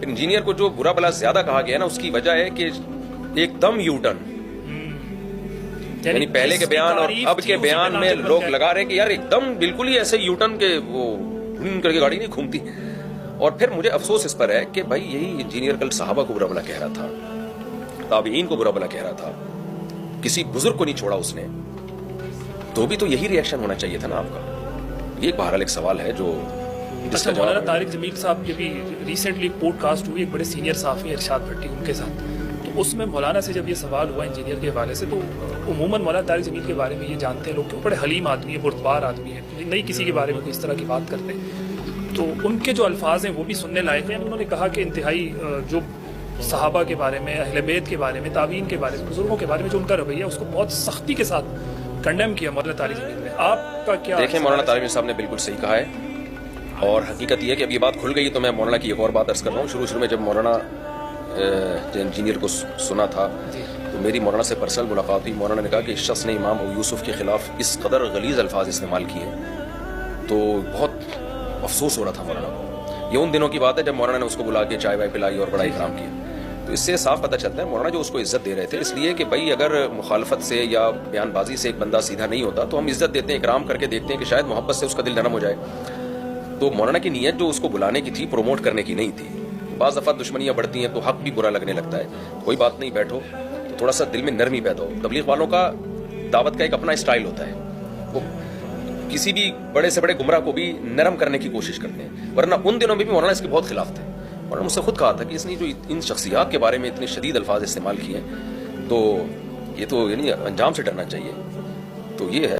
Engineer کو جو برا بلا زیادہ کہا گیا نا اس کی وجہ ہے کہ ایک دم یو ٹرن، یعنی پہلے کے بیان اور اب کے بیان میں لوگ لگا رہے ہیں کہ یار ایک دم بالکل ہی ایسے یو ٹرن کے وہ کر کے گاڑی نہیں گھومتی. اور پھر مجھے افسوس اس پر ہے کہ بھائی یہی انجینئر کل صحابہ کو برا بلا کہہ رہا تھا، تابعین کو برا بلا کہہ رہا تھا، کسی بزرگ کو نہیں چھوڑا اس نے، تو بھی تو یہی ری ایکشن ہونا چاہیے تھا نا آپ کا. یہ بہرحال ایک سوال ہے جو اچھا مولانا طارق جمیل صاحب کی بھی ریسنٹلی پوڈ کاسٹ ہوئی ایک بڑے سینئر صحافی ارشاد بھٹی ان کے ساتھ، تو اس میں مولانا سے جب یہ سوال ہوا انجینئر کے حوالے سے، تو عموماً مولانا طارق جمیل کے بارے میں یہ جانتے ہیں لوگ کہ وہ بڑے حلیم آدمی ہے، بردبار آدمی ہے، نہیں کسی کے بارے میں کوئی اس طرح کی بات کرتے ہیں. تو ان کے جو الفاظ ہیں وہ بھی سننے لائق ہیں. انہوں نے کہا کہ انتہائی جو صحابہ کے بارے میں، اہل بیت کے بارے میں، تابعین کے بارے میں، بزرگوں کے بارے میں جو ان کا رویہ ہے اس کو بہت سختی کے ساتھ کنڈیم کیا مولانا طارق جمیل نے. آپ کا کیا دیکھیں؟ مولانا طارق جمیل صاحب نے بالکل صحیح کہا ہے، اور حقیقت یہ ہے کہ اب یہ بات کھل گئی تو میں مولانا کی ایک اور بات عرض کر رہا ہوں. شروع میں جب مولانا انجینئر کو سنا تھا تو میری مولانا سے پرسنل ملاقات ہوئی. مولانا نے کہا کہ اس شخص نے امام ابو یوسف کے خلاف اس قدر غلیظ الفاظ استعمال کیے تو بہت افسوس ہو رہا تھا مولانا کو. یہ ان دنوں کی بات ہے جب مولانا نے اس کو بلا کے چائے وائے پلائی اور بڑا اکرام کیا. تو اس سے صاف پتہ چلتا ہے مولانا جو اس کو عزت دے رہے تھے، اس لیے کہ بھائی اگر مخالفت سے یا بیان بازی سے ایک بندہ سیدھا نہیں ہوتا تو ہم عزت دیتے ہیں، اکرام کر کے دیکھتے ہیں کہ شاید محبت سے اس کا دل نرم ہو جائے. تو مولانا کی نیت جو اس کو بلانے کی تھی پروموٹ کرنے کی نہیں تھی. بعض دفعہ دشمنیاں بڑھتی ہیں تو حق بھی برا لگنے لگتا ہے. کوئی بات نہیں، بیٹھو تو تھوڑا سا دل میں نرمی پیدا ہو. تبلیغ والوں کا دعوت کا ایک اپنا اسٹائل ہوتا ہے، وہ کسی بھی بڑے سے بڑے گمراہ کو بھی نرم کرنے کی کوشش کرتے ہیں، ورنہ ان دنوں میں بھی مولانا اس کے بہت خلاف تھے. مولانا مجھ سے خود کہا تھا کہ اس نے جو ان شخصیات کے بارے میں اتنے شدید الفاظ استعمال کیے ہیں تو یہ تو یعنی انجام سے ڈرنا چاہیے. تو یہ ہے.